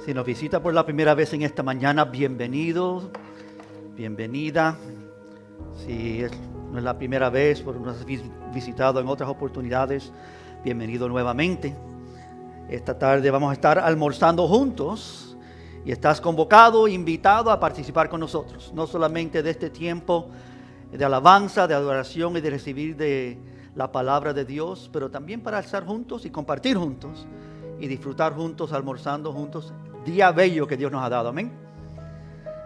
Si nos visita por la primera vez en esta mañana, bienvenido, bienvenida. Si no es la primera vez, pero nos has visitado en otras oportunidades, bienvenido nuevamente. Esta tarde vamos a estar almorzando juntos y estás convocado, invitado a participar con nosotros. No solamente de este tiempo de alabanza, de adoración y de recibir de la palabra de Dios, pero también para alzar juntos y compartir juntos y disfrutar juntos, almorzando juntos. Día bello que Dios nos ha dado, amén.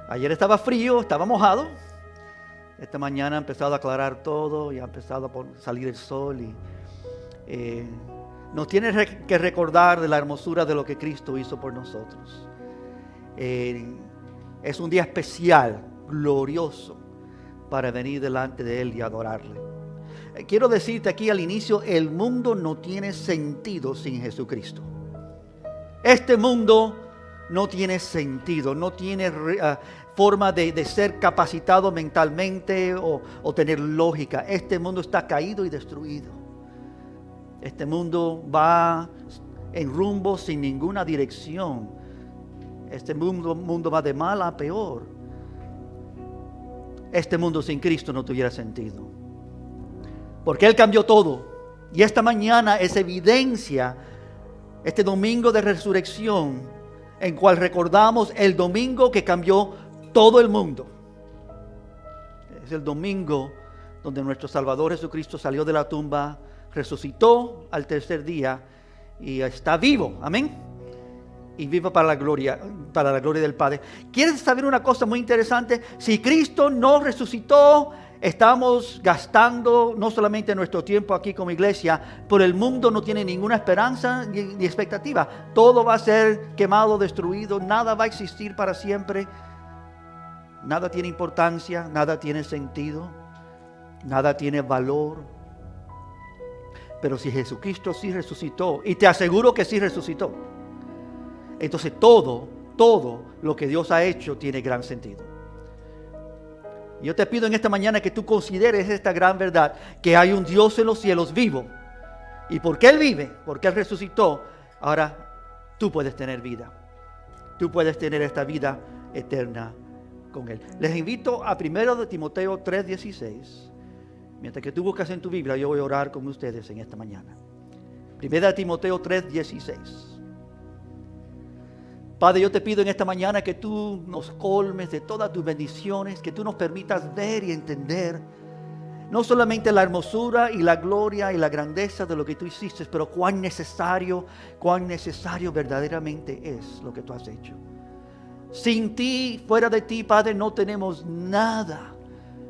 Ayer estaba frío, estaba mojado. Esta mañana ha empezado a aclarar todo y ha empezado a salir el sol y nos tiene que recordar de la hermosura de lo que Cristo hizo por nosotros. Es un día especial, glorioso, para venir delante de Él y adorarle. Quiero decirte aquí al inicio, el mundo no tiene sentido sin Jesucristo. Este mundo no tiene sentido, no tiene forma de ser capacitado mentalmente o tener lógica. Este mundo está caído y destruido. Este mundo va en rumbo sin ninguna dirección. Este mundo va de mal a peor. Este mundo sin Cristo no tuviera sentido. Porque Él cambió todo. Y esta mañana es evidencia, este domingo de resurrección, en cual recordamos el domingo que cambió todo el mundo. Es el domingo donde nuestro Salvador Jesucristo salió de la tumba, resucitó al tercer día y está vivo, amén. Y vivo para la gloria del Padre. ¿Quieres saber una cosa muy interesante? Si Cristo no resucitó, estamos gastando no solamente nuestro tiempo aquí como iglesia, pero el mundo no tiene ninguna esperanza ni expectativa. Todo va a ser quemado, destruido, nada va a existir para siempre. Nada tiene importancia, nada tiene sentido, nada tiene valor. Pero si Jesucristo sí resucitó, y te aseguro que sí resucitó, entonces todo lo que Dios ha hecho tiene gran sentido. Yo te pido en esta mañana que tú consideres esta gran verdad, que hay un Dios en los cielos vivo. Y porque Él vive, porque Él resucitó, ahora tú puedes tener vida. Tú puedes tener esta vida eterna con Él. Les invito a 1 Timoteo 3:16. Mientras que tú buscas en tu Biblia, yo voy a orar con ustedes en esta mañana. 1 Timoteo 3:16. Padre, yo te pido en esta mañana que tú nos colmes de todas tus bendiciones, que tú nos permitas ver y entender no solamente la hermosura y la gloria y la grandeza de lo que tú hiciste, pero cuán necesario verdaderamente es lo que tú has hecho. Sin ti, fuera de ti, Padre, no tenemos nada,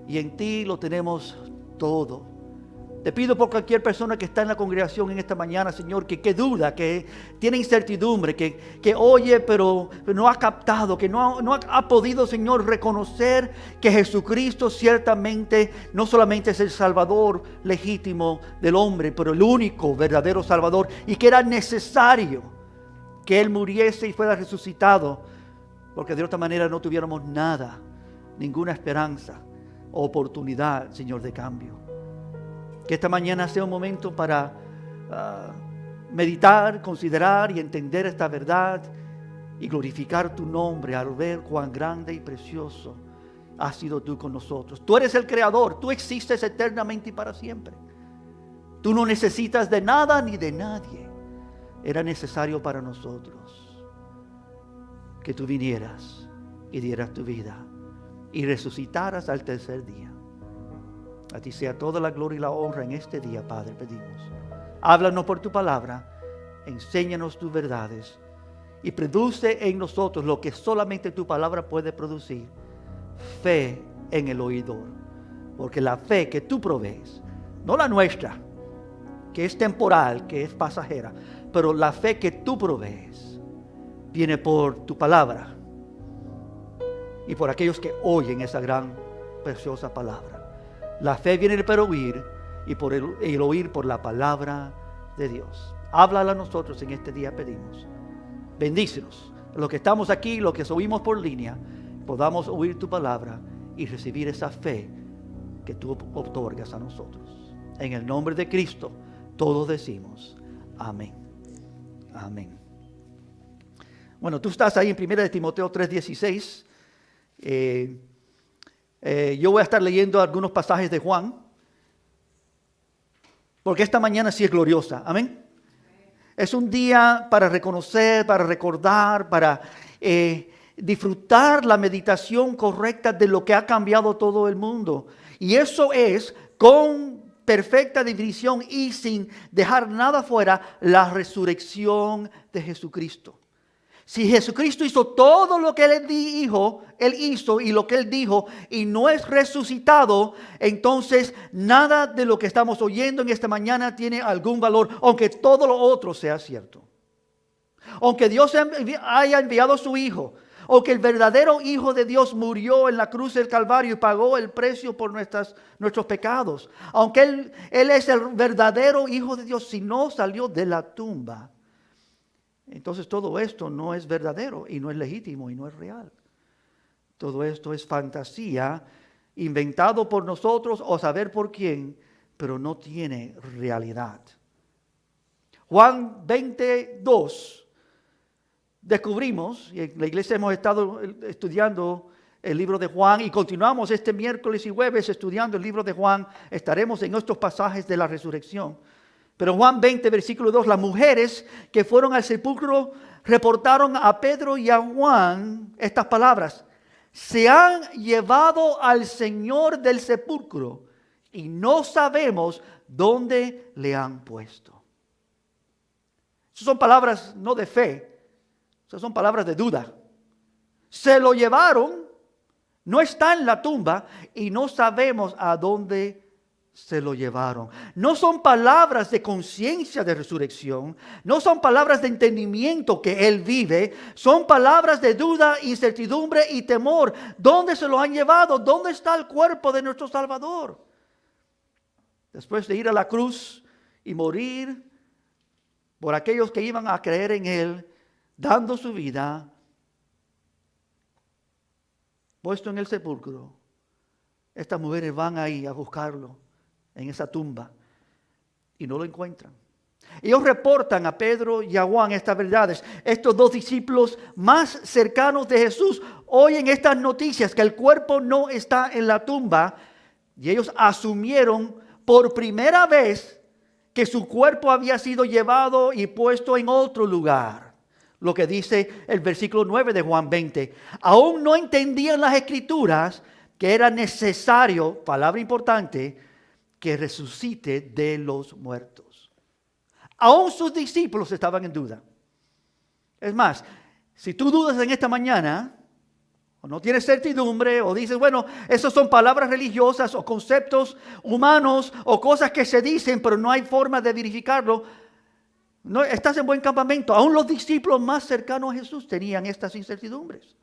y en ti lo tenemos todo. Te pido por cualquier persona que está en la congregación en esta mañana, Señor, que duda, que tiene incertidumbre, que oye pero no ha captado, que no ha podido, Señor, reconocer que Jesucristo ciertamente no solamente es el Salvador legítimo del hombre, pero el único verdadero Salvador, y que era necesario que Él muriese y fuera resucitado, porque de otra manera no tuviéramos nada, ninguna esperanza o oportunidad, Señor, de cambio. Que esta mañana sea un momento para meditar, considerar y entender esta verdad y glorificar tu nombre al ver cuán grande y precioso has sido tú con nosotros. Tú eres el Creador, tú existes eternamente y para siempre. Tú no necesitas de nada ni de nadie. Era necesario para nosotros que tú vinieras y dieras tu vida y resucitaras al tercer día. A ti sea toda la gloria y la honra en este día, Padre, pedimos. Háblanos por tu palabra, enséñanos tus verdades y produce en nosotros lo que solamente tu palabra puede producir: fe en el oidor. Porque la fe que tú provees, no la nuestra, que es temporal, que es pasajera, pero la fe que tú provees viene por tu palabra y por aquellos que oyen esa gran, preciosa palabra. La fe viene por oír y por el oír por la palabra de Dios. Háblala a nosotros en este día, pedimos. Bendícenos, los que estamos aquí, los que oímos por línea, podamos oír tu palabra y recibir esa fe que tú otorgas a nosotros. En el nombre de Cristo, todos decimos amén. Amén. Bueno, tú estás ahí en 1 de Timoteo 3:16. Yo voy a estar leyendo algunos pasajes de Juan, porque esta mañana sí es gloriosa. Amén. Es un día para reconocer, para recordar, para disfrutar la meditación correcta de lo que ha cambiado todo el mundo. Y eso es con perfecta definición y sin dejar nada fuera, la resurrección de Jesucristo. Si Jesucristo hizo todo lo que Él hizo y lo que Él dijo y no es resucitado, entonces nada de lo que estamos oyendo en esta mañana tiene algún valor, aunque todo lo otro sea cierto. Aunque Dios haya enviado a su Hijo, o que el verdadero Hijo de Dios murió en la cruz del Calvario y pagó el precio por nuestros pecados. Aunque Él es el verdadero Hijo de Dios, si no salió de la tumba, entonces todo esto no es verdadero y no es legítimo y no es real. Todo esto es fantasía, inventado por nosotros o saber por quién, pero no tiene realidad. Juan 22. Descubrimos, y en la iglesia hemos estado estudiando el libro de Juan y continuamos este miércoles y jueves estudiando el libro de Juan. Estaremos en estos pasajes de la resurrección. Pero Juan 20, versículo 2, las mujeres que fueron al sepulcro reportaron a Pedro y a Juan estas palabras: se han llevado al Señor del sepulcro y no sabemos dónde le han puesto. Esas son palabras no de fe. Esas son palabras de duda. Se lo llevaron, no está en la tumba y no sabemos a dónde se lo llevaron. No son palabras de conciencia de resurrección, no son palabras de entendimiento que Él vive, son palabras de duda, incertidumbre y temor. ¿Dónde se lo han llevado? ¿Dónde está el cuerpo de nuestro Salvador? Después de ir a la cruz y morir por aquellos que iban a creer en Él, dando su vida, puesto en el sepulcro, estas mujeres van ahí a buscarlo en esa tumba y no lo encuentran. Ellos reportan a Pedro y a Juan estas verdades. Estos dos discípulos más cercanos de Jesús oyen estas noticias que el cuerpo no está en la tumba y ellos asumieron por primera vez que su cuerpo había sido llevado y puesto en otro lugar. Lo que dice el versículo 9 de Juan 20. Aún no entendían las escrituras que era necesario, palabra importante, que resucite de los muertos. Aún sus discípulos estaban en duda. Es más, si tú dudas en esta mañana, o no tienes certidumbre, o dices, bueno, esas son palabras religiosas o conceptos humanos o cosas que se dicen, pero no hay forma de verificarlo. No, estás en buen campamento. Aún los discípulos más cercanos a Jesús tenían estas incertidumbres.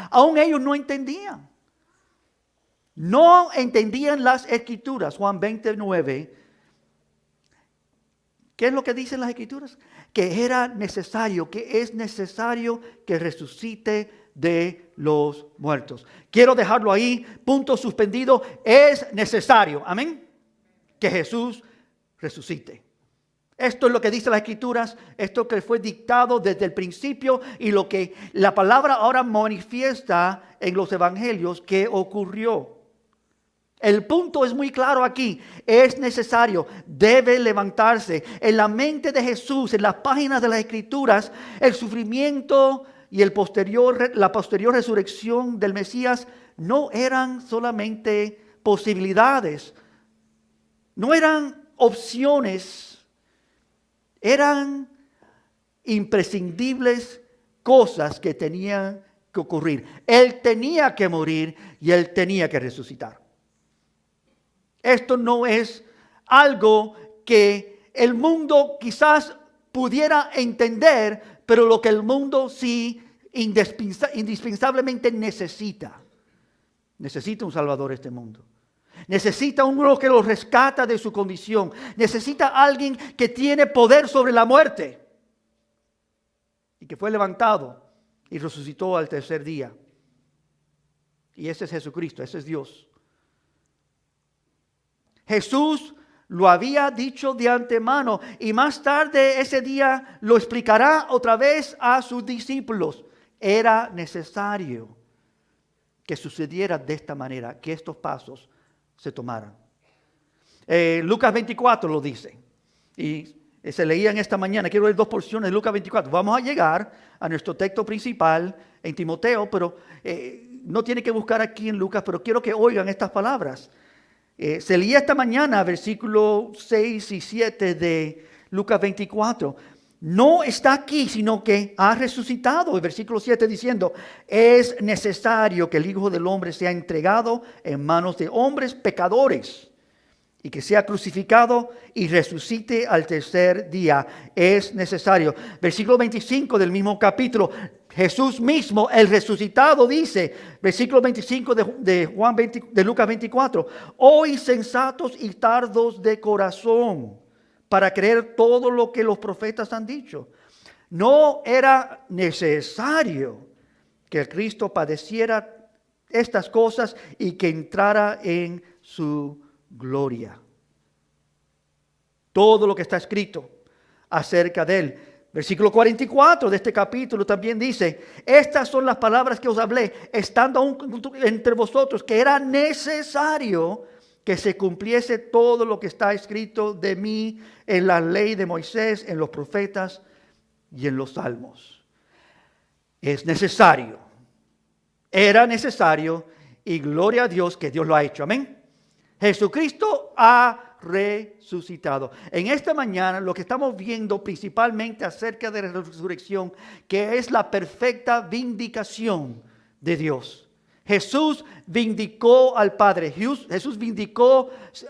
Aún ellos no entendían. No entendían las escrituras. Juan 29. ¿Qué es lo que dicen las escrituras? Que era necesario, que es necesario que resucite de los muertos. Quiero dejarlo ahí, punto suspendido. Es necesario, amén, que Jesús resucite. Esto es lo que dicen las escrituras, esto que fue dictado desde el principio y lo que la palabra ahora manifiesta en los evangelios que ocurrió. El punto es muy claro aquí, es necesario, debe levantarse. En la mente de Jesús, en las páginas de las escrituras, el sufrimiento y la posterior resurrección del Mesías no eran solamente posibilidades, no eran opciones. Eran imprescindibles cosas que tenían que ocurrir. Él tenía que morir y Él tenía que resucitar. Esto no es algo que el mundo quizás pudiera entender, pero lo que el mundo sí indispensablemente necesita. Necesita un Salvador este mundo. Necesita uno que lo rescata de su condición. Necesita alguien que tiene poder sobre la muerte. Y que fue levantado y resucitó al tercer día. Y ese es Jesucristo, ese es Dios. Jesús lo había dicho de antemano y más tarde ese día lo explicará otra vez a sus discípulos. Era necesario que sucediera de esta manera, que estos pasos se tomaran. Lucas 24 lo dice y se leía en esta mañana. Quiero leer 2 porciones de Lucas 24. Vamos a llegar a nuestro texto principal en Timoteo, pero no tiene que buscar aquí en Lucas, pero quiero que oigan estas palabras. Se leía esta mañana versículos 6 y 7 de Lucas 24. No está aquí, sino que ha resucitado. El versículo 7 diciendo, es necesario que el Hijo del Hombre sea entregado en manos de hombres pecadores y que sea crucificado y resucite al tercer día. Es necesario. Versículo 25 del mismo capítulo. Jesús mismo, el resucitado, dice, versículo 25 de Lucas 24. Oh insensatos y tardos de corazón, para creer todo lo que los profetas han dicho. No era necesario que el Cristo padeciera estas cosas y que entrara en su gloria. Todo lo que está escrito acerca de él. Versículo 44 de este capítulo también dice, estas son las palabras que os hablé, estando aún entre vosotros, que era necesario que se cumpliese todo lo que está escrito de mí en la ley de Moisés, en los profetas y en los salmos. Es necesario. Era necesario y gloria a Dios que Dios lo ha hecho. Amén. Jesucristo ha resucitado. En esta mañana lo que estamos viendo principalmente acerca de la resurrección, que es la perfecta vindicación de Dios. Jesús vindicó al Padre. Jesús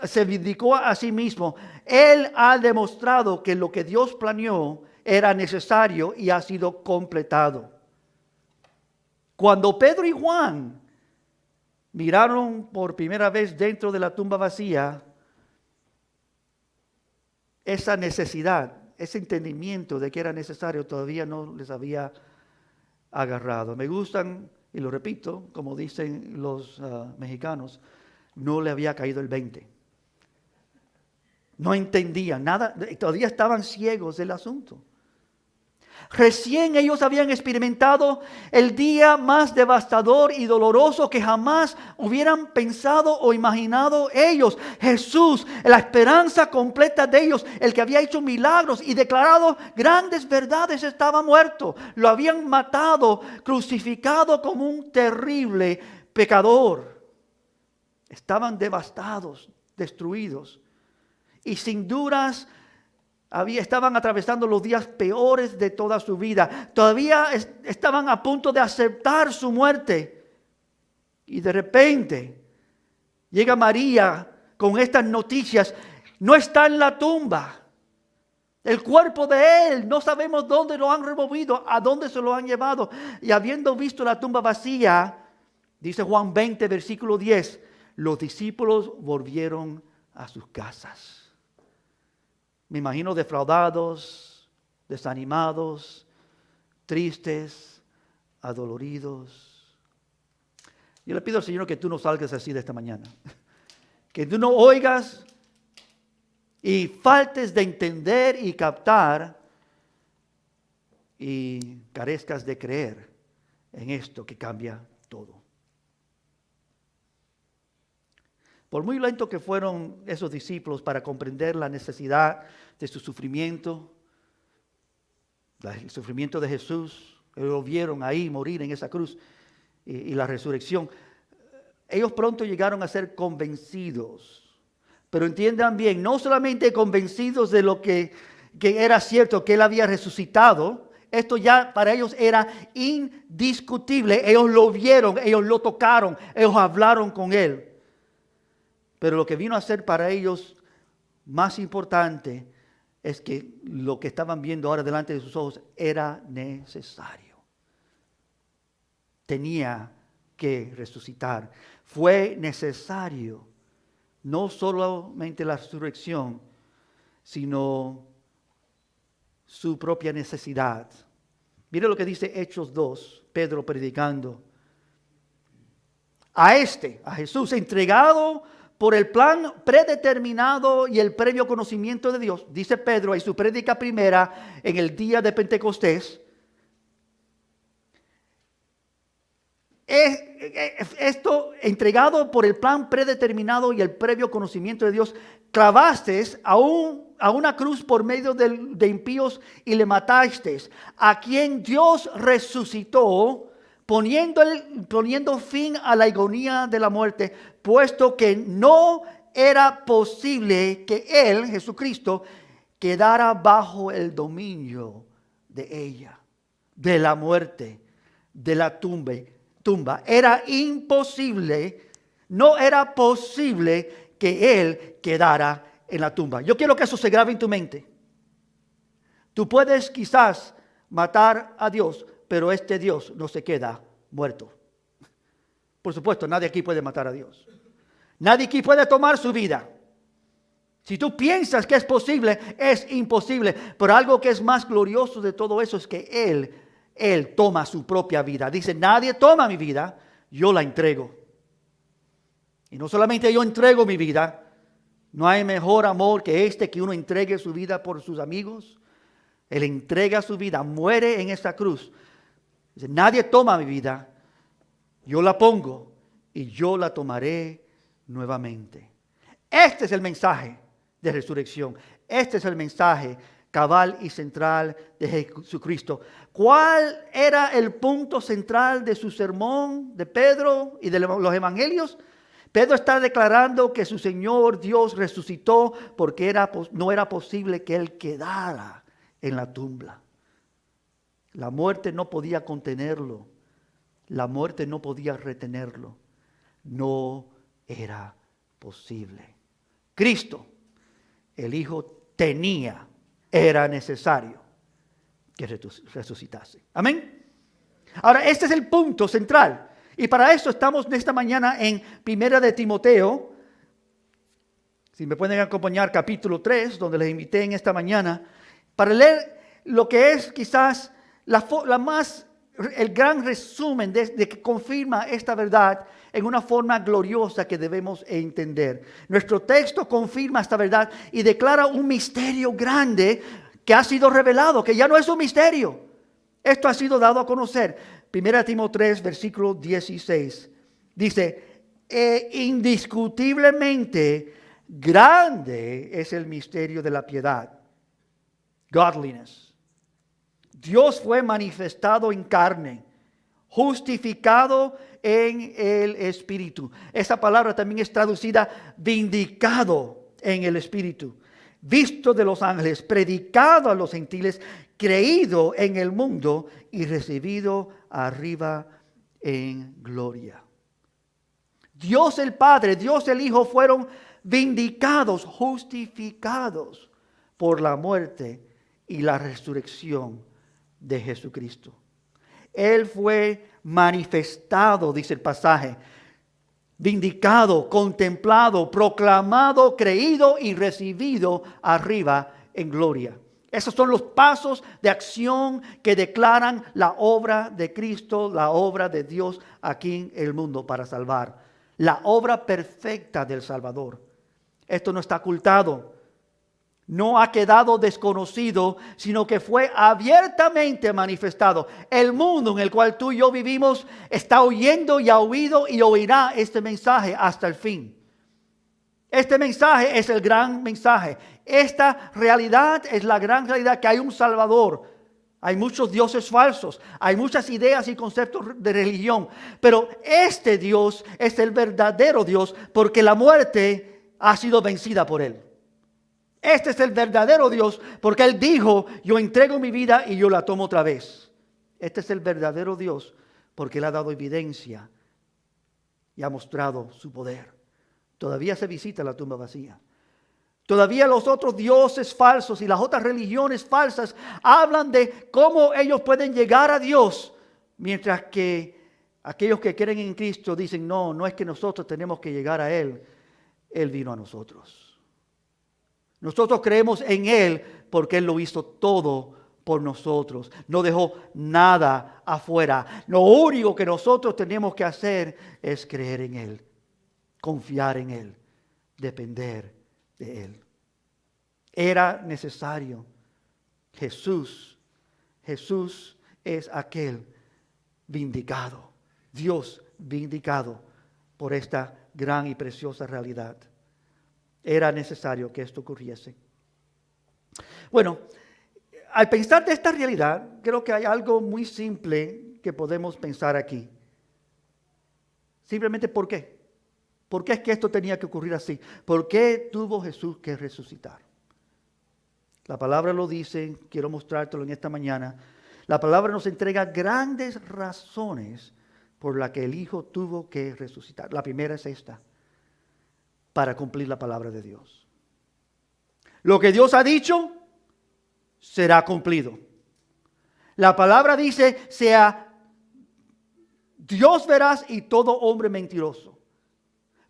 se vindicó a sí mismo. Él ha demostrado que lo que Dios planeó era necesario y ha sido completado. Cuando Pedro y Juan miraron por primera vez dentro de la tumba vacía, esa necesidad, ese entendimiento de que era necesario todavía no les había agarrado. Me gustan, y lo repito, como dicen los mexicanos, no le había caído el 20. No entendían nada, todavía estaban ciegos del asunto. Recién ellos habían experimentado el día más devastador y doloroso que jamás hubieran pensado o imaginado ellos. Jesús, la esperanza completa de ellos, el que había hecho milagros y declarado grandes verdades, estaba muerto. Lo habían matado, crucificado como un terrible pecador. Estaban devastados, destruidos y sin dudas estaban atravesando los días peores de toda su vida. Todavía estaban a punto de aceptar su muerte. Y de repente llega María con estas noticias. No está en la tumba. El cuerpo de él, no sabemos dónde lo han removido, a dónde se lo han llevado. Y habiendo visto la tumba vacía, dice Juan 20, versículo 10, los discípulos volvieron a sus casas. Me imagino defraudados, desanimados, tristes, adoloridos. Yo le pido al Señor que tú no salgas así de esta mañana. Que tú no oigas y faltes de entender y captar y carezcas de creer en esto que cambia todo. Por muy lento que fueron esos discípulos para comprender la necesidad de su sufrimiento, el sufrimiento de Jesús, lo vieron ahí morir en esa cruz y la resurrección, ellos pronto llegaron a ser convencidos. Pero entiendan bien, no solamente convencidos de lo que era cierto, que Él había resucitado. Esto ya para ellos era indiscutible. Ellos lo vieron, ellos lo tocaron, ellos hablaron con Él. Pero lo que vino a ser para ellos más importante es que lo que estaban viendo ahora delante de sus ojos era necesario. Tenía que resucitar. Fue necesario no solamente la resurrección, sino su propia necesidad. Mire lo que dice Hechos 2, Pedro predicando. A Jesús, entregado por el plan predeterminado y el previo conocimiento de Dios, dice Pedro en su prédica primera en el día de Pentecostés, esto entregado por el plan predeterminado y el previo conocimiento de Dios, clavasteis a una cruz por medio de impíos y le matasteis, a quien Dios resucitó, poniendo fin a la agonía de la muerte, puesto que no era posible que Él, Jesucristo, quedara bajo el dominio de ella, de la muerte, de la tumba. Era imposible, no era posible que Él quedara en la tumba. Yo quiero que eso se grabe en tu mente. Tú puedes quizás matar a Dios, pero este Dios no se queda muerto. Por supuesto, nadie aquí puede matar a Dios. Nadie aquí puede tomar su vida. Si tú piensas que es posible, es imposible. Pero algo que es más glorioso de todo eso es que Él toma su propia vida. Dice, nadie toma mi vida, yo la entrego. Y no solamente yo entrego mi vida, no hay mejor amor que uno entregue su vida por sus amigos. Él entrega su vida, muere en esta cruz. Dice, nadie toma mi vida, yo la pongo y yo la tomaré nuevamente. Este es el mensaje de resurrección. Este es el mensaje cabal y central de Jesucristo. ¿Cuál era el punto central de su sermón de Pedro y de los evangelios? Pedro está declarando que su Señor Dios resucitó porque no era posible que Él quedara en la tumba. La muerte no podía contenerlo. La muerte no podía retenerlo. No era posible. Cristo, el Hijo, era necesario que resucitase. Amén. Ahora, este es el punto central. Y para eso estamos esta mañana en 1 de Timoteo. Si me pueden acompañar, capítulo 3, donde les invité en esta mañana, para leer lo que es quizás el gran resumen de que confirma esta verdad en una forma gloriosa que debemos entender. Nuestro texto confirma esta verdad y declara un misterio grande que ha sido revelado, que ya no es un misterio. Esto ha sido dado a conocer. 1 Timoteo 3, versículo 16. Dice, indiscutiblemente grande es el misterio de la piedad. Godliness. Dios fue manifestado en carne, justificado en el Espíritu. Esa palabra también es traducida vindicado en el Espíritu, visto de los ángeles, predicado a los gentiles, creído en el mundo y recibido arriba en gloria. Dios el Padre, Dios el Hijo fueron vindicados, justificados por la muerte y la resurrección de Jesucristo. Él fue manifestado, dice el pasaje, vindicado, contemplado, proclamado, creído y recibido arriba en gloria. Esos son los pasos de acción que declaran la obra de Cristo, la obra de Dios aquí en el mundo para salvar. La obra perfecta del Salvador. Esto no está ocultado. No ha quedado desconocido, sino que fue abiertamente manifestado. El mundo en el cual tú y yo vivimos está oyendo y ha oído y oirá este mensaje hasta el fin. Este mensaje es el gran mensaje. Esta realidad es la gran realidad, que hay un Salvador. Hay muchos dioses falsos, hay muchas ideas y conceptos de religión, pero este Dios es el verdadero Dios porque la muerte ha sido vencida por Él. Este es el verdadero Dios porque Él dijo, yo entrego mi vida y yo la tomo otra vez. Este es el verdadero Dios porque Él ha dado evidencia y ha mostrado su poder. Todavía se visita la tumba vacía. Todavía los otros dioses falsos y las otras religiones falsas hablan de cómo ellos pueden llegar a Dios, mientras que aquellos que creen en Cristo dicen, no es que nosotros tenemos que llegar a Él. Él vino a nosotros. Nosotros creemos en Él porque Él lo hizo todo por nosotros. No dejó nada afuera. Lo único que nosotros tenemos que hacer es creer en Él, confiar en Él. depender de Él. Era necesario. Jesús es aquel vindicado, Dios vindicado por esta gran y preciosa realidad. Era necesario que esto ocurriese. Bueno, al pensar de esta realidad, creo que hay algo muy simple que podemos pensar aquí. Simplemente, ¿por qué? ¿Por qué es que esto tenía que ocurrir así? ¿Por qué tuvo Jesús que resucitar? La palabra lo dice, quiero mostrártelo en esta mañana. La palabra nos entrega grandes razones por las que el Hijo tuvo que resucitar. La primera es esta: para cumplir la palabra de Dios. Lo que Dios ha dicho será cumplido. La palabra dice, sea Dios veraz y todo hombre mentiroso.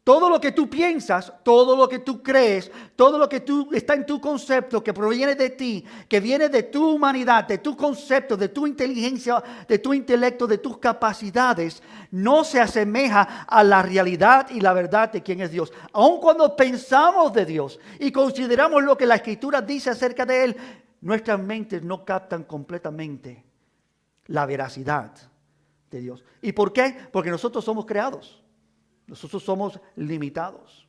Todo lo que tú piensas, todo lo que tú crees, todo lo que está en tu concepto, que proviene de ti, que viene de tu humanidad, de tu concepto, de tu inteligencia, de tu intelecto, de tus capacidades, no se asemeja a la realidad y la verdad de quién es Dios. Aun cuando pensamos de Dios y consideramos lo que la Escritura dice acerca de Él, nuestras mentes no captan completamente la veracidad de Dios. ¿Y por qué? Porque nosotros somos creados. Nosotros somos limitados.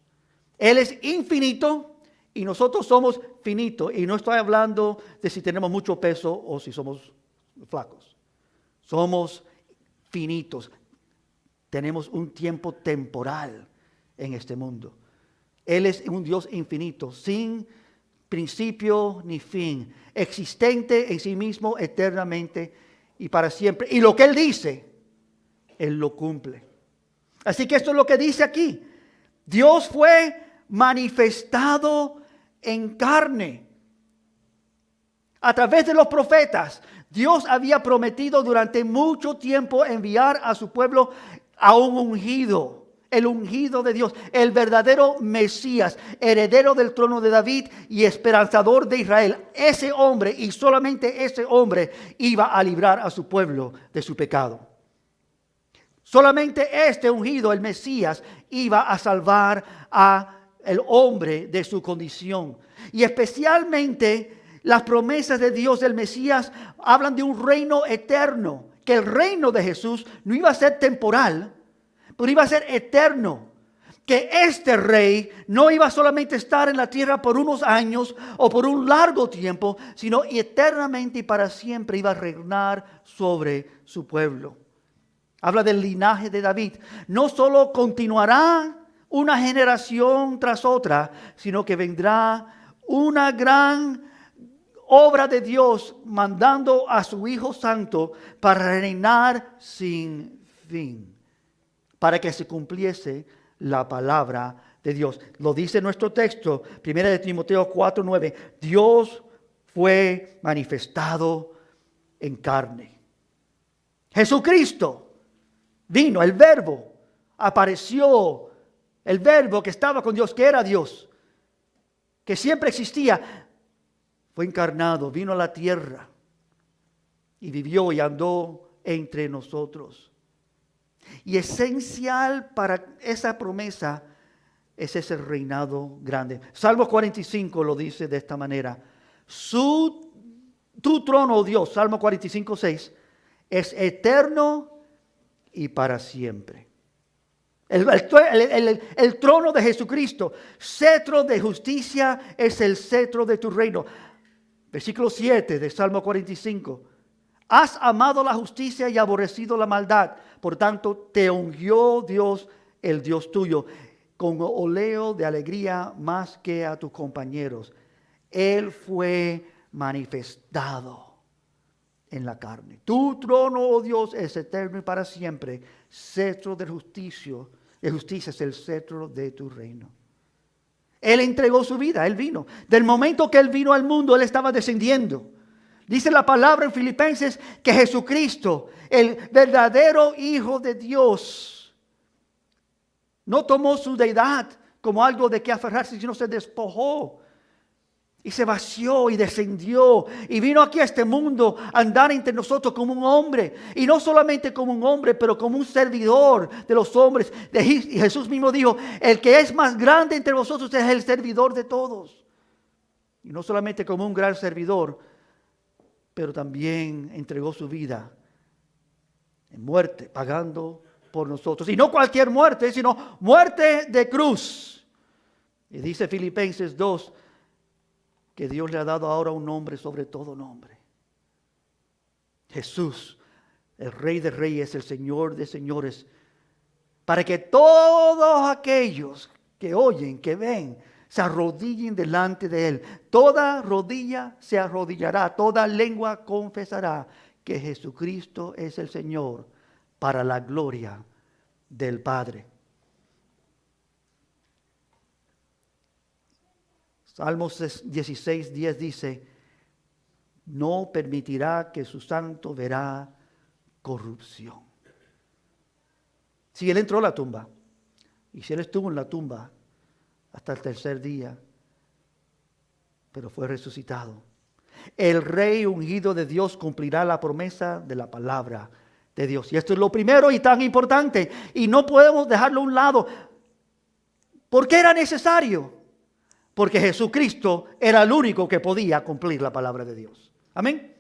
Él es infinito y nosotros somos finitos. Y no estoy hablando de si tenemos mucho peso o si somos flacos. Somos finitos. Tenemos un tiempo temporal en este mundo. Él es un Dios infinito, sin principio ni fin, existente en sí mismo eternamente y para siempre. Y lo que Él dice, Él lo cumple. Así que esto es lo que dice aquí. Dios fue manifestado en carne. A través de los profetas, Dios había prometido durante mucho tiempo enviar a su pueblo a un ungido. El ungido de Dios, el verdadero Mesías, heredero del trono de David y esperanzador de Israel. Ese hombre y solamente ese hombre iba a librar a su pueblo de su pecado. Solamente este ungido, el Mesías, iba a salvar al hombre de su condición. Y especialmente las promesas de Dios del Mesías hablan de un reino eterno. Que el reino de Jesús no iba a ser temporal, pero iba a ser eterno. Que este rey no iba solamente a estar en la tierra por unos años o por un largo tiempo, sino eternamente y para siempre iba a reinar sobre su pueblo. Habla del linaje de David. No solo continuará una generación tras otra, sino que vendrá una gran obra de Dios mandando a su Hijo Santo para reinar sin fin, para que se cumpliese la palabra de Dios. Lo dice nuestro texto, 1 de Timoteo 4:9. Dios fue manifestado en carne. Jesucristo vino, el Verbo apareció, el Verbo que estaba con Dios, que era Dios, que siempre existía, fue encarnado, vino a la tierra y vivió y andó entre nosotros. Y esencial para esa promesa es ese reinado grande. Salmo 45 lo dice de esta manera. Tu trono, oh Dios, Salmo 45:6, es eterno y para siempre. El trono de Jesucristo, cetro de justicia, es el cetro de tu reino. Versículo 7 de Salmo 45. Has amado la justicia y aborrecido la maldad. Por tanto, te ungió Dios, el Dios tuyo, con óleo de alegría más que a tus compañeros. Él fue manifestado en la carne. Tu trono, oh Dios, es eterno y para siempre. Cetro de justicia es el cetro de tu reino. Él entregó su vida, Él vino. Del momento que Él vino al mundo, Él estaba descendiendo. Dice la palabra en Filipenses que Jesucristo, el verdadero Hijo de Dios, no tomó su deidad como algo de que aferrarse, sino se despojó. Y se vació y descendió y vino aquí a este mundo a andar entre nosotros como un hombre. Y no solamente como un hombre, pero como un servidor de los hombres. Y Jesús mismo dijo, el que es más grande entre vosotros es el servidor de todos. Y no solamente como un gran servidor, pero también entregó su vida en muerte, pagando por nosotros. Y no cualquier muerte, sino muerte de cruz. Y dice Filipenses 2, que Dios le ha dado ahora un nombre sobre todo nombre. Jesús, el Rey de Reyes, el Señor de Señores, para que todos aquellos que oyen, que ven, se arrodillen delante de Él. Toda rodilla se arrodillará, toda lengua confesará que Jesucristo es el Señor, para la gloria del Padre. Salmos 16:10 dice, no permitirá que su santo verá corrupción. Si Él entró a la tumba, y si Él estuvo en la tumba hasta el tercer día, pero fue resucitado, el Rey ungido de Dios cumplirá la promesa de la palabra de Dios. Y esto es lo primero y tan importante, y no podemos dejarlo a un lado. ¿Por qué era necesario? Porque Jesucristo era el único que podía cumplir la palabra de Dios. Amén.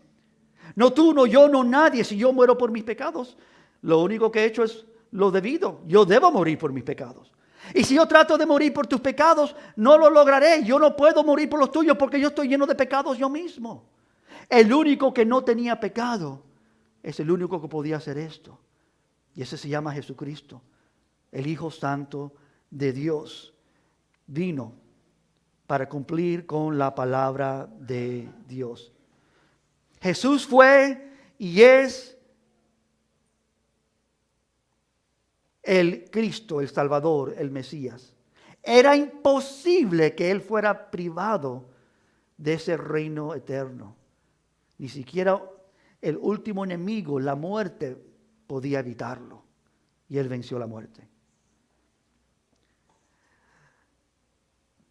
No tú, no yo, no nadie. Si yo muero por mis pecados, lo único que he hecho es lo debido. Yo debo morir por mis pecados. Y si yo trato de morir por tus pecados, no lo lograré. Yo no puedo morir por los tuyos porque yo estoy lleno de pecados yo mismo. El único que no tenía pecado es el único que podía hacer esto. Y ese se llama Jesucristo, el Hijo Santo de Dios. Vino para cumplir con la palabra de Dios. Jesús fue y es el Cristo, el Salvador, el Mesías. Era imposible que Él fuera privado de ese reino eterno. Ni siquiera el último enemigo, la muerte, podía evitarlo. Y Él venció la muerte.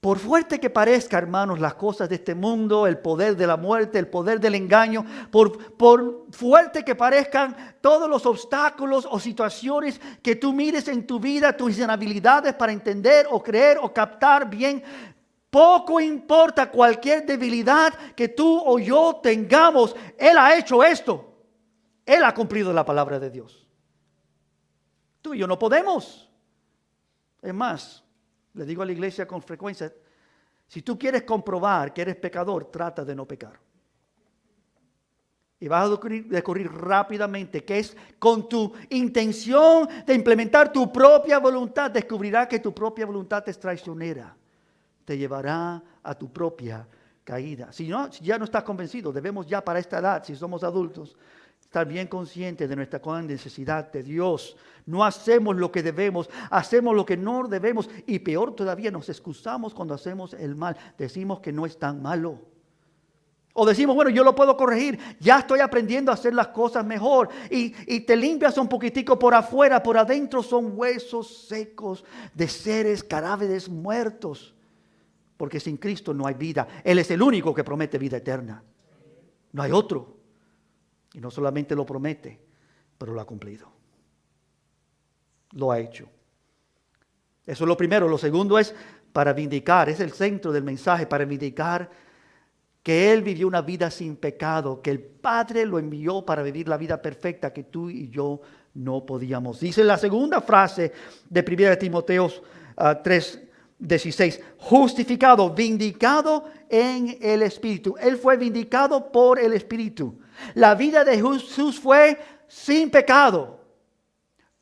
Por fuerte que parezca, hermanos, las cosas de este mundo, el poder de la muerte, el poder del engaño, por fuerte que parezcan todos los obstáculos o situaciones que tú mires en tu vida, tus inhabilidades para entender o creer o captar bien, poco importa cualquier debilidad que tú o yo tengamos. Él ha hecho esto. Él ha cumplido la palabra de Dios. Tú y yo no podemos. Es más, le digo a la iglesia con frecuencia, si tú quieres comprobar que eres pecador, trata de no pecar. Y vas a descubrir rápidamente que es con tu intención de implementar tu propia voluntad, descubrirás que tu propia voluntad es traicionera. Te llevará a tu propia caída. Si ya no estás convencido, debemos ya para esta edad, si somos adultos, estar bien conscientes de nuestra necesidad de Dios. No hacemos lo que debemos, hacemos lo que no debemos y peor todavía nos excusamos cuando hacemos el mal. Decimos que no es tan malo. O decimos, bueno, yo lo puedo corregir, ya estoy aprendiendo a hacer las cosas mejor. Y te limpias un poquitico por afuera, por adentro son huesos secos de seres, cadáveres muertos. Porque sin Cristo no hay vida. Él es el único que promete vida eterna. No hay otro. Y no solamente lo promete, pero lo ha cumplido. Lo ha hecho. Eso es lo primero. Lo segundo es para vindicar, es el centro del mensaje, para vindicar que Él vivió una vida sin pecado, que el Padre lo envió para vivir la vida perfecta que tú y yo no podíamos. Dice la segunda frase de 1 Timoteo 3:16, justificado, vindicado en el Espíritu. Él fue vindicado por el Espíritu. La vida de Jesús fue sin pecado.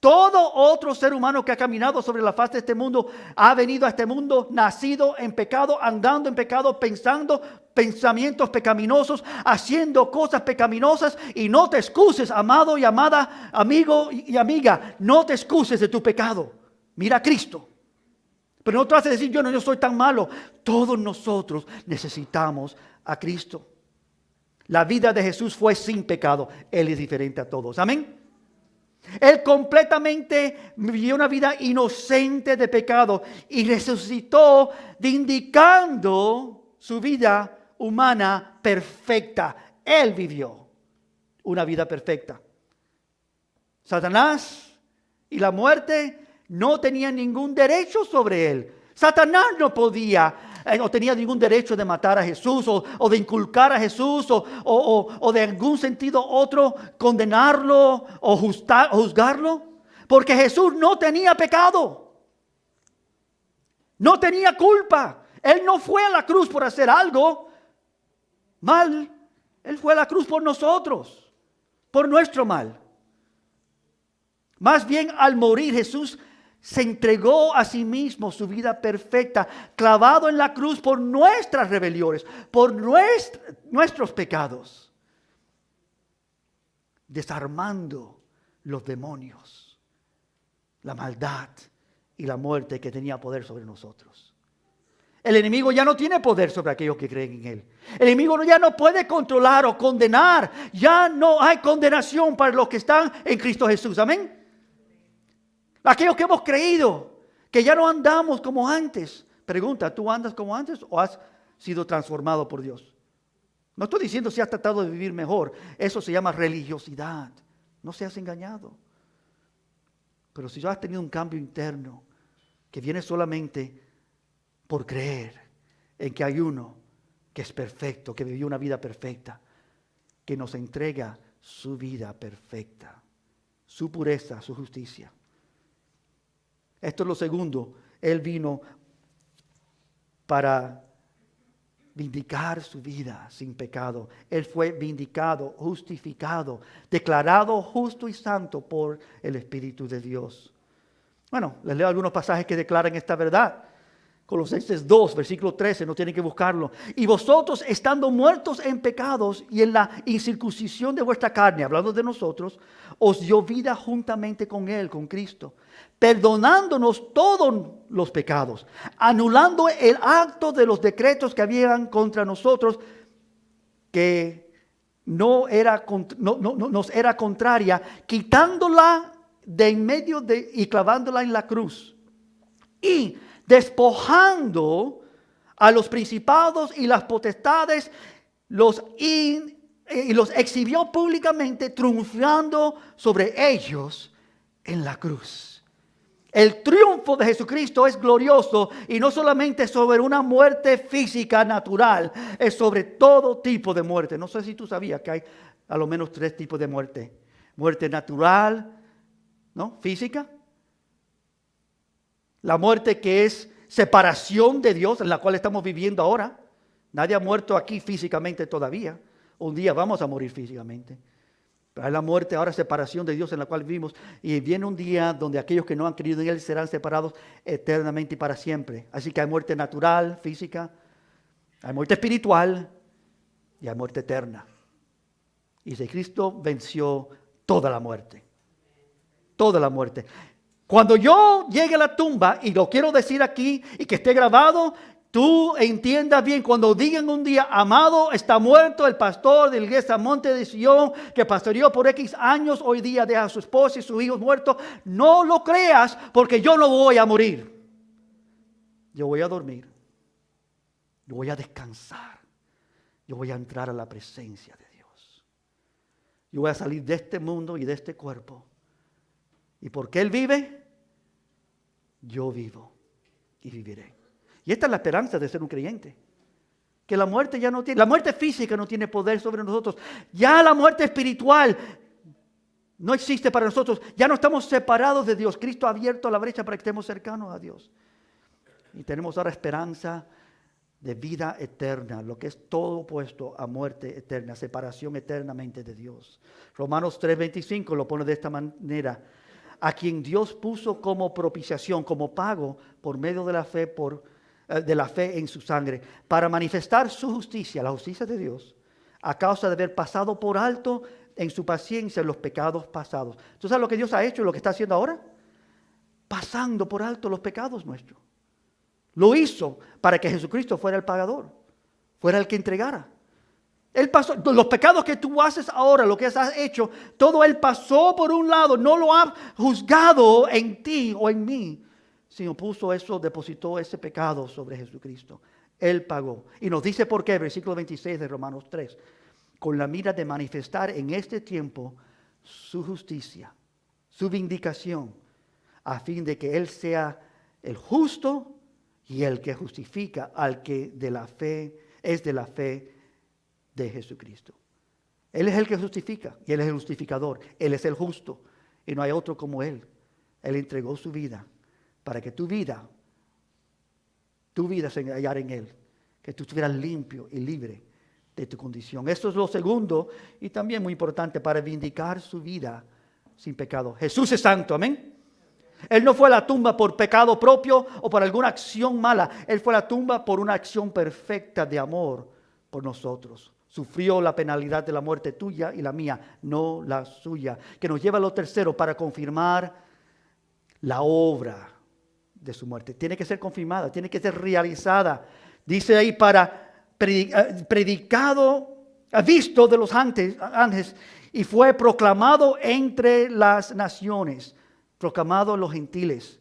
Todo otro ser humano que ha caminado sobre la faz de este mundo ha venido a este mundo nacido en pecado, andando en pecado, pensando pensamientos pecaminosos, haciendo cosas pecaminosas. Y no te excuses, amado y amada, amigo y amiga, no te excuses de tu pecado. Mira a Cristo. Pero no trates de decir, yo no soy tan malo. Todos nosotros necesitamos a Cristo. La vida de Jesús fue sin pecado. Él es diferente a todos. Amén. Él completamente vivió una vida inocente de pecado y resucitó vindicando su vida humana perfecta. Él vivió una vida perfecta. Satanás y la muerte no tenían ningún derecho sobre él. Satanás no podía, no tenía ningún derecho de matar a Jesús o de inculcar a Jesús o de algún sentido otro condenarlo o juzgarlo. Porque Jesús no tenía pecado. No tenía culpa. Él no fue a la cruz por hacer algo mal. Él fue a la cruz por nosotros, por nuestro mal. Más bien, al morir, Jesús se entregó a sí mismo su vida perfecta, clavado en la cruz por nuestras rebeliones, por nuestros pecados, desarmando los demonios, la maldad y la muerte que tenía poder sobre nosotros. El enemigo ya no tiene poder sobre aquellos que creen en él. El enemigo ya no puede controlar o condenar. Ya no hay condenación para los que están en Cristo Jesús. Amén. Aquellos que hemos creído que ya no andamos como antes. Pregunta, ¿tú andas como antes o has sido transformado por Dios? No estoy diciendo si has tratado de vivir mejor. Eso se llama religiosidad. No seas engañado. Pero si ya has tenido un cambio interno que viene solamente por creer en que hay uno que es perfecto, que vivió una vida perfecta, que nos entrega su vida perfecta, su pureza, su justicia. Esto es lo segundo. Él vino para vindicar su vida sin pecado. Él fue vindicado, justificado, declarado justo y santo por el Espíritu de Dios. Bueno, les leo algunos pasajes que declaran esta verdad. Colosenses 2, versículo 13, no tienen que buscarlo. Y vosotros, estando muertos en pecados y en la incircuncisión de vuestra carne, hablando de nosotros, os dio vida juntamente con Él, con Cristo, perdonándonos todos los pecados, anulando el acto de los decretos que habían contra nosotros, que nos era contraria, quitándola de en medio y clavándola en la cruz. Y despojando a los principados y las potestades, y los exhibió públicamente, triunfando sobre ellos en la cruz. El triunfo de Jesucristo es glorioso y no solamente sobre una muerte física natural, es sobre todo tipo de muerte. No sé si tú sabías que hay a lo menos 3 tipos de muerte. Muerte natural, ¿no? Física. La muerte que es separación de Dios, en la cual estamos viviendo ahora. Nadie ha muerto aquí físicamente todavía. Un día vamos a morir físicamente. Pero hay la muerte ahora, separación de Dios, en la cual vivimos. Y viene un día donde aquellos que no han creído en Él serán separados eternamente y para siempre. Así que hay muerte natural, física. Hay muerte espiritual y hay muerte eterna. Y si Cristo venció toda la muerte. Toda la muerte. Cuando yo llegue a la tumba, y lo quiero decir aquí y que esté grabado, tú entiendas bien, cuando digan un día, amado, está muerto el pastor de la iglesia Monte de Sion, que pastoreó por X años, hoy día deja a su esposa y sus hijos muertos, no lo creas, porque yo no voy a morir. Yo voy a dormir. Yo voy a descansar. Yo voy a entrar a la presencia de Dios. Yo voy a salir de este mundo y de este cuerpo. ¿Y porque Él vive? Yo vivo y viviré. Y esta es la esperanza de ser un creyente. Que la muerte ya no tiene, la muerte física no tiene poder sobre nosotros. Ya la muerte espiritual no existe para nosotros. Ya no estamos separados de Dios. Cristo ha abierto la brecha para que estemos cercanos a Dios. Y tenemos ahora esperanza de vida eterna, lo que es todo opuesto a muerte eterna, separación eternamente de Dios. Romanos 3:25 lo pone de esta manera. A quien Dios puso como propiciación, como pago por medio de la fe en su sangre, para manifestar su justicia, la justicia de Dios, a causa de haber pasado por alto en su paciencia los pecados pasados. ¿Tú sabes lo que Dios ha hecho y lo que está haciendo ahora? Pasando por alto los pecados nuestros. Lo hizo para que Jesucristo fuera el pagador, fuera el que entregara. Él pasó, los pecados que tú haces ahora, lo que has hecho, todo Él pasó por un lado, no lo ha juzgado en ti o en mí, sino puso eso, depositó ese pecado sobre Jesucristo. Él pagó. Y nos dice por qué, versículo 26 de Romanos 3. Con la mira de manifestar en este tiempo su justicia, su vindicación, a fin de que Él sea el justo y el que justifica al que de la fe es de la fe de Jesucristo. Él es el que justifica y Él es el justificador. Él es el justo y no hay otro como Él. Él entregó su vida para que tu vida se hallara en Él, que tú estuvieras limpio y libre de tu condición. Esto es lo segundo y también muy importante para vindicar su vida sin pecado. Jesús es santo, amén. Él no fue a la tumba por pecado propio o por alguna acción mala. Él fue a la tumba por una acción perfecta de amor por nosotros. Sufrió la penalidad de la muerte tuya y la mía, no la suya. Que nos lleva a lo tercero para confirmar la obra de su muerte. Tiene que ser confirmada, tiene que ser realizada. Dice ahí para predicado, visto de los ángeles y fue proclamado entre las naciones, proclamado a los gentiles.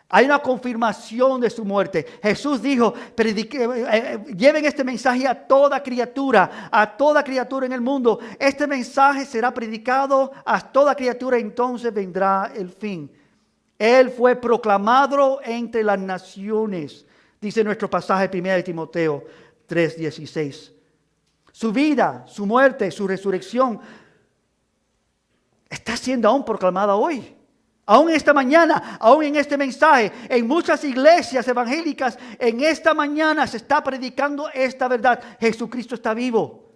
Hay una confirmación de su muerte. Jesús dijo, lleven este mensaje a toda criatura en el mundo. Este mensaje será predicado a toda criatura, entonces vendrá el fin. Él fue proclamado entre las naciones, dice nuestro pasaje 1 Timoteo 3:16. Su vida, su muerte, su resurrección está siendo aún proclamada hoy. Aún esta mañana, aún en este mensaje, en muchas iglesias evangélicas, en esta mañana se está predicando esta verdad. Jesucristo está vivo.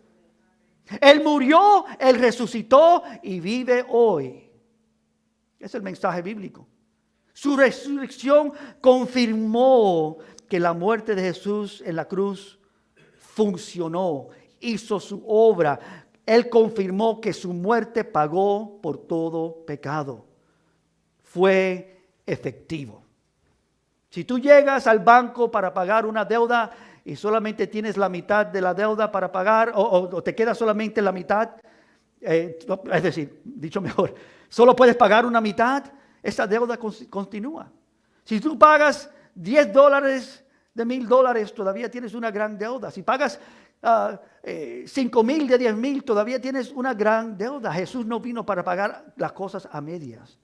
Él murió, Él resucitó y vive hoy. Es el mensaje bíblico. Su resurrección confirmó que la muerte de Jesús en la cruz funcionó, hizo su obra. Él confirmó que su muerte pagó por todo pecado. Fue efectivo. Si tú llegas al banco para pagar una deuda y solamente tienes la mitad de la deuda para pagar o te queda solamente la mitad, es decir, dicho mejor, solo puedes pagar una mitad, esa deuda continúa. Si tú pagas $10 de $1,000, todavía tienes una gran deuda. Si pagas 5,000 de 10,000, todavía tienes una gran deuda. Jesús no vino para pagar las cosas a medias.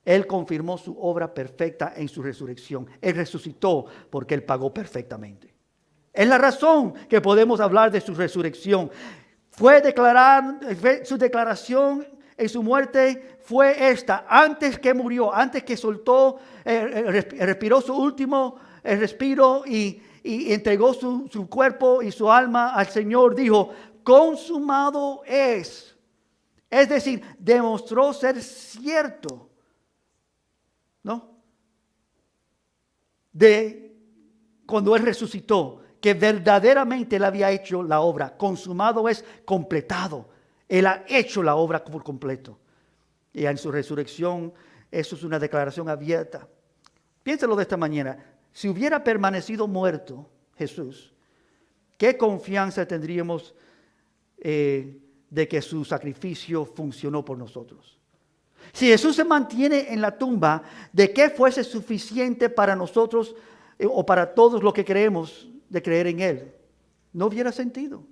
Él confirmó su obra perfecta en su resurrección. Él resucitó porque Él pagó perfectamente. Es la razón que podemos hablar de su resurrección. Su declaración en su muerte fue esta. Antes que murió, antes que soltó, respiró su último respiro y entregó su cuerpo y su alma al Señor, dijo, consumado es. Es decir, demostró ser cierto, ¿no? De cuando Él resucitó, que verdaderamente Él había hecho la obra. Consumado es completado. Él ha hecho la obra por completo. Y en su resurrección, eso es una declaración abierta. Piénsalo de esta manera. Si hubiera permanecido muerto Jesús, ¿qué confianza tendríamos de que su sacrificio funcionó por nosotros? Si Jesús se mantiene en la tumba, ¿de qué fuese suficiente para nosotros o para todos los que creemos de creer en Él? No hubiera sentido.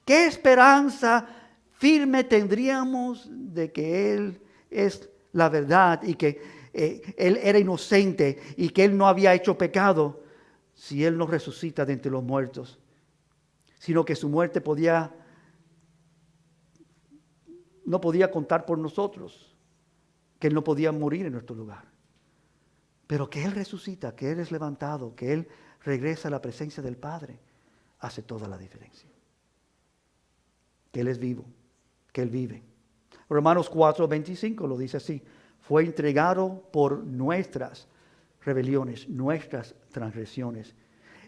¿Qué esperanza firme tendríamos de que Él es la verdad y que Él era inocente y que Él no había hecho pecado si Él no resucita de entre los muertos? Sino que su muerte no podía contar por nosotros, que Él no podía morir en nuestro lugar. Pero que Él resucita, que Él es levantado, que Él regresa a la presencia del Padre, hace toda la diferencia. Que Él es vivo, que Él vive. Romanos 4:25 lo dice así. Fue entregado por nuestras rebeliones, nuestras transgresiones,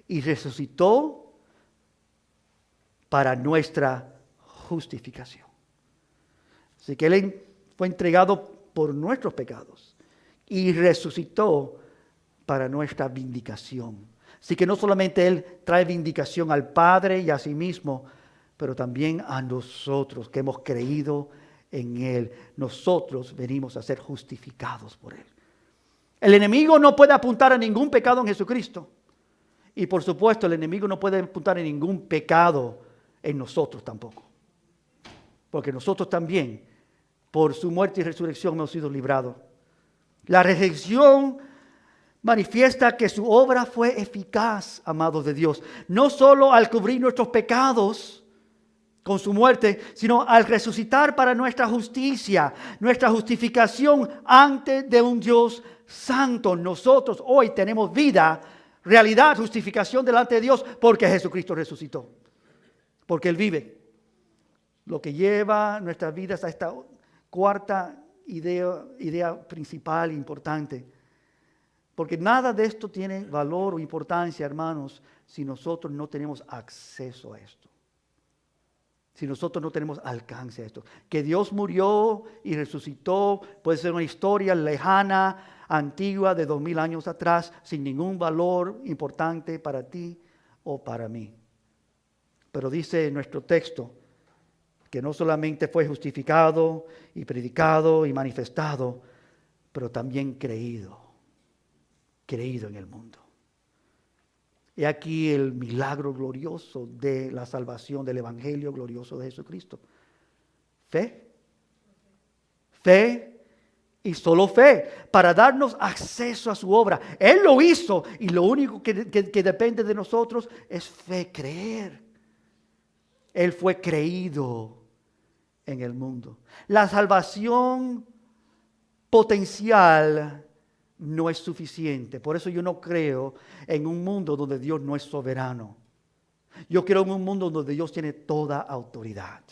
y resucitó para nuestra justificación. Así que Él fue entregado por nuestros pecados y resucitó para nuestra vindicación. Así que no solamente Él trae vindicación al Padre y a sí mismo, pero también a nosotros que hemos creído en Él. Nosotros venimos a ser justificados por Él. El enemigo no puede apuntar a ningún pecado en Jesucristo. Y por supuesto, el enemigo no puede imputar en ningún pecado en nosotros tampoco. Porque nosotros también, por su muerte y resurrección, hemos sido librados. La resurrección manifiesta que su obra fue eficaz, amados de Dios. No solo al cubrir nuestros pecados con su muerte, sino al resucitar para nuestra justicia, nuestra justificación ante de un Dios santo. Nosotros hoy tenemos vida, realidad, justificación delante de Dios porque Jesucristo resucitó. Porque Él vive. Lo que lleva nuestras vidas a esta cuarta idea principal e importante. Porque nada de esto tiene valor o importancia, hermanos, si nosotros no tenemos acceso a esto. Si nosotros no tenemos alcance a esto. Que Dios murió y resucitó puede ser una historia lejana, antigua, de 2000 años atrás, sin ningún valor importante para ti o para mí. Pero dice nuestro texto que no solamente fue justificado y predicado y manifestado, pero también creído en el mundo. He aquí el milagro glorioso de la salvación, del evangelio glorioso de Jesucristo. Fe y solo fe para darnos acceso a su obra. Él lo hizo y lo único que depende de nosotros es fe, creer. Él fue creído en el mundo. La salvación potencial no es suficiente. Por eso yo no creo en un mundo donde Dios no es soberano. Yo creo en un mundo donde Dios tiene toda autoridad.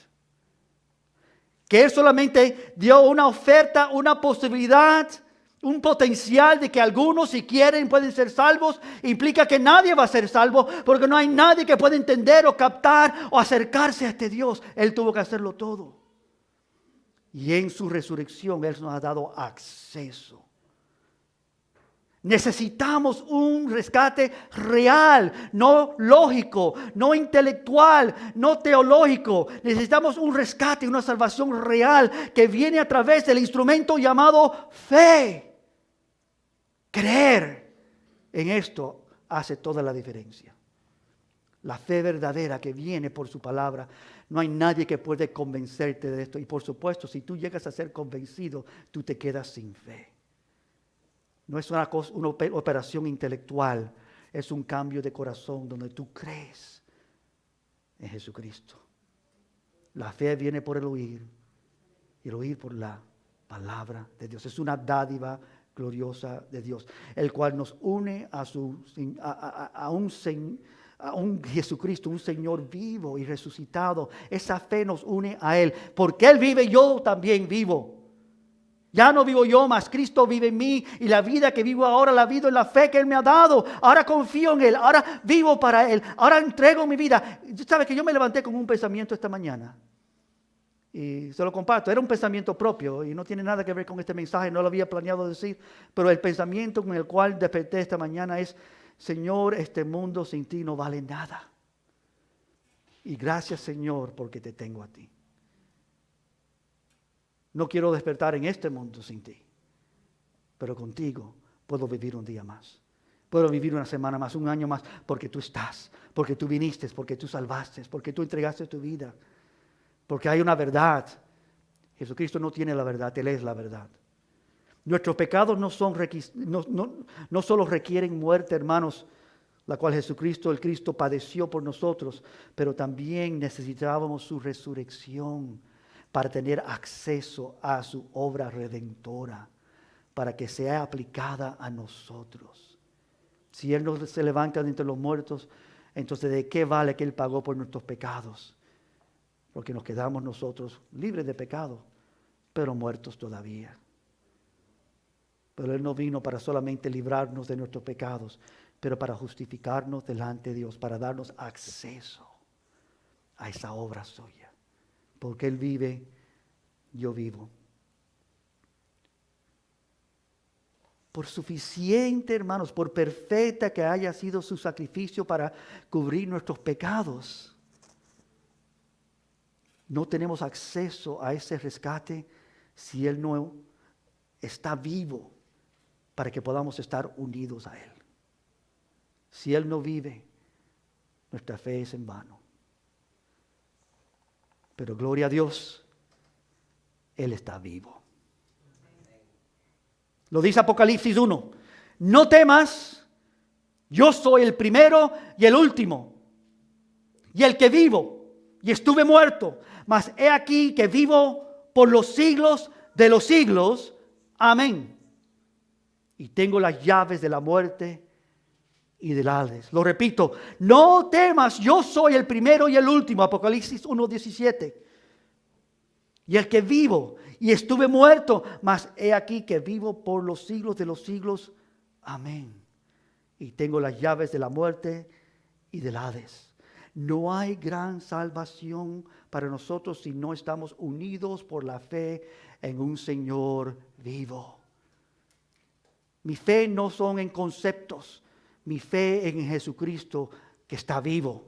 Que Él solamente dio una oferta, una posibilidad, un potencial de que algunos, si quieren, pueden ser salvos. Implica que nadie va a ser salvo porque no hay nadie que pueda entender o captar o acercarse a este Dios. Él tuvo que hacerlo todo. Y en su resurrección Él nos ha dado acceso. Necesitamos un rescate real, no lógico, no intelectual, no teológico. Necesitamos un rescate, una salvación real que viene a través del instrumento llamado fe. Creer en esto hace toda la diferencia. La fe verdadera que viene por su palabra. No hay nadie que puede convencerte de esto. Y por supuesto, si tú llegas a ser convencido, tú te quedas sin fe. No es una operación intelectual, es un cambio de corazón donde tú crees en Jesucristo. La fe viene por el oír y el oír por la palabra de Dios. Es una dádiva gloriosa de Dios, el cual nos une a un Jesucristo, un Señor vivo y resucitado. Esa fe nos une a Él. Porque Él vive, yo también vivo. Ya no vivo yo, mas Cristo vive en mí. Y la vida que vivo ahora la vivo en la fe que Él me ha dado. Ahora confío en Él, ahora vivo para Él, ahora entrego mi vida. ¿Sabes que yo me levanté con un pensamiento esta mañana? Y se lo comparto. Era un pensamiento propio y no tiene nada que ver con este mensaje. No lo había planeado decir. Pero el pensamiento con el cual desperté esta mañana es: Señor, este mundo sin ti no vale nada. Y gracias, Señor, porque te tengo a ti. No quiero despertar en este mundo sin ti. Pero contigo puedo vivir un día más. Puedo vivir una semana más, un año más, porque tú estás, porque tú viniste, porque tú salvaste, porque tú entregaste tu vida. Porque hay una verdad. Jesucristo no tiene la verdad, Él es la verdad. Nuestros pecados no solo requieren muerte, hermanos, la cual Jesucristo, el Cristo, padeció por nosotros, pero también necesitábamos su resurrección para tener acceso a su obra redentora, para que sea aplicada a nosotros. Si Él no se levanta de entre los muertos, entonces ¿de qué vale que Él pagó por nuestros pecados? Porque nos quedamos nosotros libres de pecado, pero muertos todavía. Pero Él no vino para solamente librarnos de nuestros pecados, pero para justificarnos delante de Dios, para darnos acceso a esa obra suya. Porque Él vive, yo vivo. Por suficiente, hermanos, por perfecta que haya sido su sacrificio para cubrir nuestros pecados, no tenemos acceso a ese rescate si Él no está vivo para que podamos estar unidos a Él. Si Él no vive, nuestra fe es en vano. Pero gloria a Dios, Él está vivo. Lo dice Apocalipsis 1. No temas, yo soy el primero y el último, y el que vivo, y estuve muerto, mas he aquí que vivo por los siglos de los siglos. Amén. Y tengo las llaves de la muerte y del Hades. Lo repito, no temas, yo soy el primero y el último. Apocalipsis 1:17. Y el que vivo y estuve muerto, mas he aquí que vivo por los siglos de los siglos. Amén. Y tengo las llaves de la muerte y del Hades. No hay gran salvación para nosotros si no estamos unidos por la fe en un Señor vivo. Mi fe no son en conceptos, mi fe en Jesucristo que está vivo.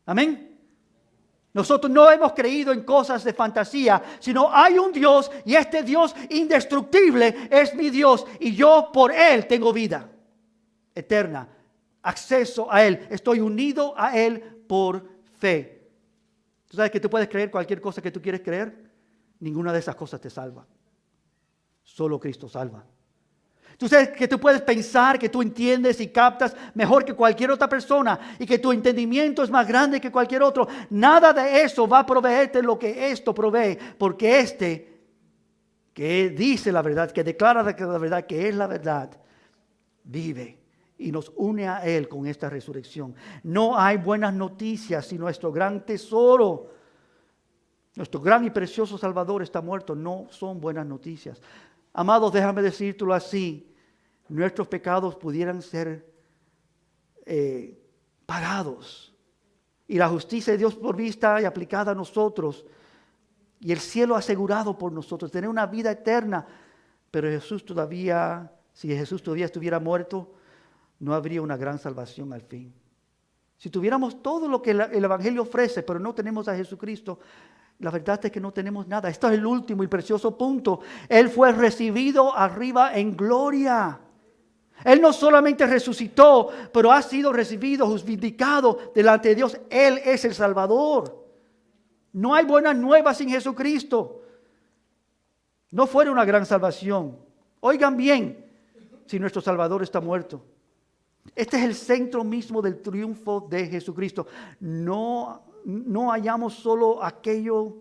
Amén. Nosotros no hemos creído en cosas de fantasía, sino hay un Dios y este Dios indestructible es mi Dios y yo por Él tengo vida eterna, acceso a Él, estoy unido a Él por fe. ¿Tú sabes que tú puedes creer cualquier cosa que tú quieres creer? Ninguna de esas cosas te salva. Solo Cristo salva. Tú sabes que tú puedes pensar que tú entiendes y captas mejor que cualquier otra persona y que tu entendimiento es más grande que cualquier otro. Nada de eso va a proveerte lo que esto provee, porque este que dice la verdad, que declara la verdad, que es la verdad, vive y nos une a Él con esta resurrección. No hay buenas noticias si nuestro gran tesoro, nuestro gran y precioso Salvador está muerto. No son buenas noticias. Amados, déjame decírtelo así. Nuestros pecados pudieran ser pagados. Y la justicia de Dios provista y aplicada a nosotros. Y el cielo asegurado por nosotros. Tener una vida eterna. Pero si Jesús todavía estuviera muerto, no habría una gran salvación al fin. Si tuviéramos todo lo que el Evangelio ofrece, pero no tenemos a Jesucristo, la verdad es que no tenemos nada. Esto es el último y precioso punto. Él fue recibido arriba en gloria. Él no solamente resucitó, pero ha sido recibido, justificado delante de Dios. Él es el Salvador. No hay buenas nuevas sin Jesucristo. No fuera una gran salvación. Oigan bien, si nuestro Salvador está muerto. Este es el centro mismo del triunfo de Jesucristo. No hallamos solo aquello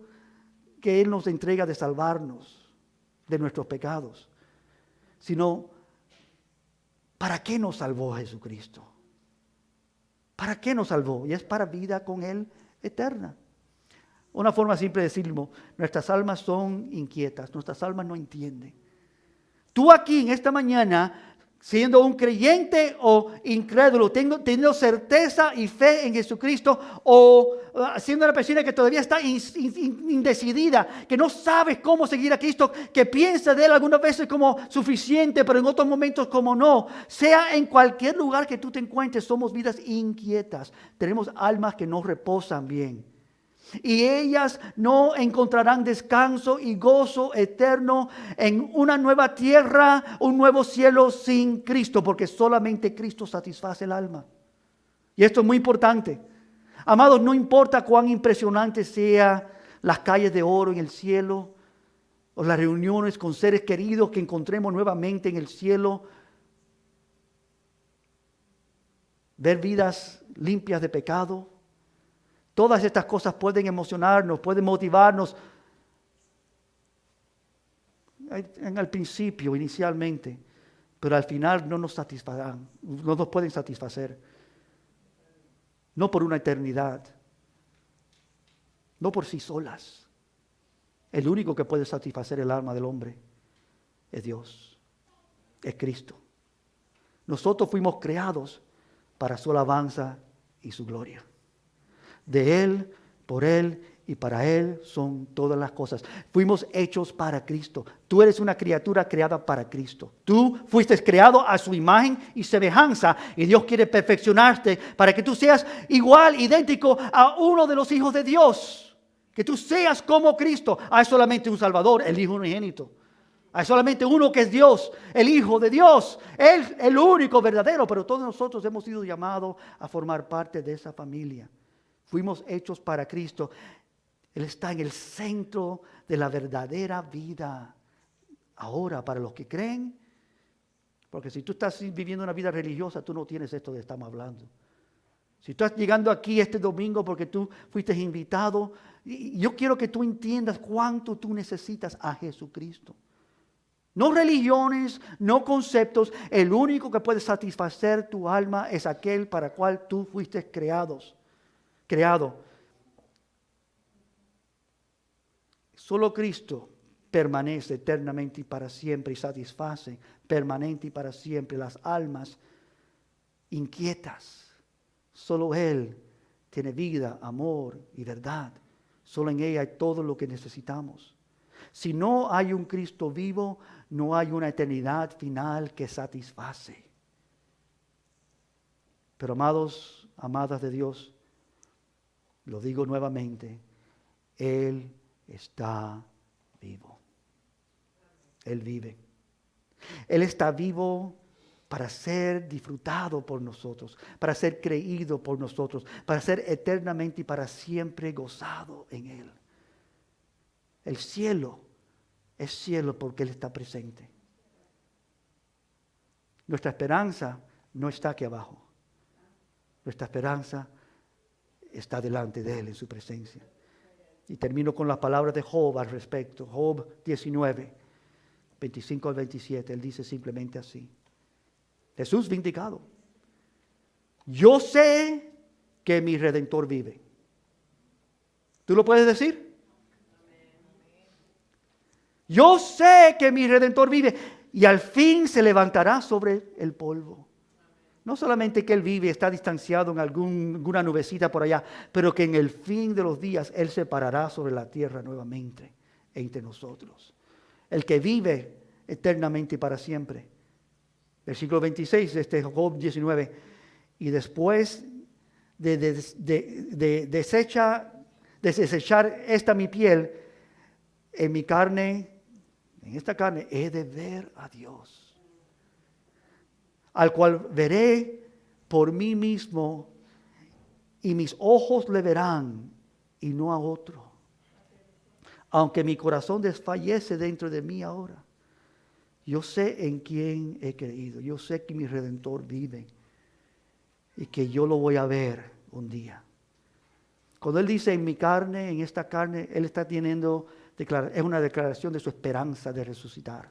que Él nos entrega de salvarnos de nuestros pecados, sino ¿para qué nos salvó Jesucristo? ¿Para qué nos salvó? Y es para vida con Él eterna. Una forma simple de decirlo, nuestras almas son inquietas, nuestras almas no entienden. Tú aquí en esta mañana, siendo un creyente o incrédulo, teniendo certeza y fe en Jesucristo, o siendo una persona que todavía está indecidida, que no sabe cómo seguir a Cristo, que piensa de Él algunas veces como suficiente, pero en otros momentos como no. Sea en cualquier lugar que tú te encuentres, somos vidas inquietas. Tenemos almas que no reposan bien. Y ellas no encontrarán descanso y gozo eterno en una nueva tierra, un nuevo cielo sin Cristo, porque solamente Cristo satisface el alma. Y esto es muy importante. Amados, no importa cuán impresionante sean las calles de oro en el cielo, o las reuniones con seres queridos que encontremos nuevamente en el cielo, ver vidas limpias de pecado. Todas estas cosas pueden emocionarnos, pueden motivarnos en el principio, inicialmente, pero al final no nos satisfarán, no nos pueden satisfacer. No por una eternidad, no por sí solas. El único que puede satisfacer el alma del hombre es Dios, es Cristo. Nosotros fuimos creados para su alabanza y su gloria. De Él, por Él y para Él son todas las cosas. Fuimos hechos para Cristo. Tú eres una criatura creada para Cristo. Tú fuiste creado a su imagen y semejanza. Y Dios quiere perfeccionarte para que tú seas igual, idéntico a uno de los hijos de Dios. Que tú seas como Cristo. Hay solamente un Salvador, el Hijo unigénito. Hay solamente uno que es Dios, el Hijo de Dios, Él, el único verdadero, pero todos nosotros hemos sido llamados a formar parte de esa familia. Fuimos hechos para Cristo. Él está en el centro de la verdadera vida. Ahora, para los que creen, porque si tú estás viviendo una vida religiosa, tú no tienes esto de estamos hablando. Si tú estás llegando aquí este domingo porque tú fuiste invitado, yo quiero que tú entiendas cuánto tú necesitas a Jesucristo. No religiones, no conceptos. El único que puede satisfacer tu alma es aquel para el cual tú fuiste creado. Solo Cristo permanece eternamente y para siempre y satisface permanente y para siempre las almas inquietas. Solo Él tiene vida, amor y verdad. Solo en ella hay todo lo que necesitamos. Si no hay un Cristo vivo, no hay una eternidad final que satisface. Pero amados, amadas de Dios, lo digo nuevamente, Él está vivo. Él vive. Él está vivo para ser disfrutado por nosotros, para ser creído por nosotros, para ser eternamente y para siempre gozado en Él. El cielo es cielo porque Él está presente. Nuestra esperanza no está aquí abajo. Nuestra esperanza está delante de Él en su presencia. Y termino con las palabras de Job al respecto. Job 19, 25 al 27. Él dice simplemente así. Jesús vindicado. Yo sé que mi Redentor vive. ¿Tú lo puedes decir? Yo sé que mi Redentor vive y al fin se levantará sobre el polvo. No solamente que Él vive, está distanciado en alguna nubecita por allá, pero que en el fin de los días Él se parará sobre la tierra nuevamente entre nosotros. El que vive eternamente y para siempre. Versículo 26 de este Job 19. Y después de desechar esta mi piel, en mi carne, en esta carne, he de ver a Dios, al cual veré por mí mismo, y mis ojos le verán, y no a otro. Aunque mi corazón desfallece dentro de mí ahora, yo sé en quién he creído. Yo sé que mi Redentor vive y que yo lo voy a ver un día. Cuando Él dice en mi carne, en esta carne, Él está teniendo, es una declaración de su esperanza de resucitar.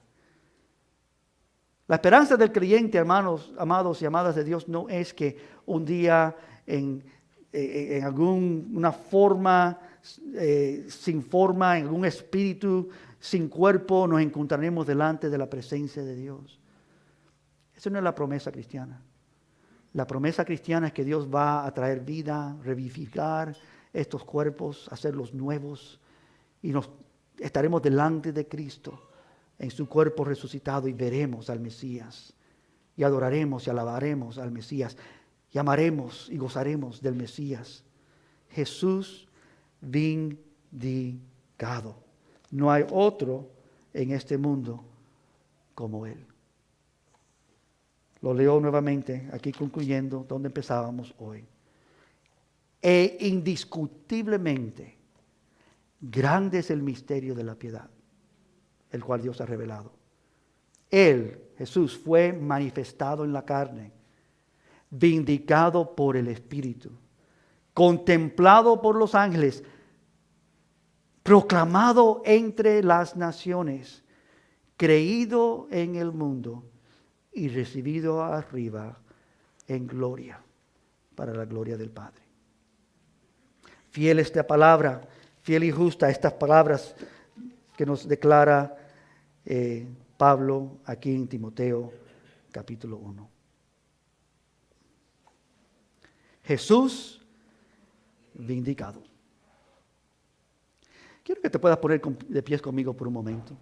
La esperanza del creyente, hermanos, amados y amadas de Dios, no es que un día en alguna forma, sin forma, en algún espíritu, sin cuerpo, nos encontraremos delante de la presencia de Dios. Esa no es la promesa cristiana. La promesa cristiana es que Dios va a traer vida, revivificar estos cuerpos, hacerlos nuevos, y estaremos delante de Cristo en su cuerpo resucitado y veremos al Mesías, y adoraremos y alabaremos al Mesías, y amaremos y gozaremos del Mesías. Jesús vindicado. No hay otro en este mundo como Él. Lo leo nuevamente, aquí concluyendo donde empezábamos hoy. E indiscutiblemente grande es el misterio de la piedad, el cual Dios ha revelado. Él, Jesús, fue manifestado en la carne, vindicado por el Espíritu, contemplado por los ángeles, proclamado entre las naciones, creído en el mundo y recibido arriba en gloria, para la gloria del Padre. Fiel esta palabra, fiel y justa estas palabras que nos declara Pablo aquí en Timoteo capítulo 1. Jesús vindicado. Quiero que te puedas poner de pies conmigo por un momento.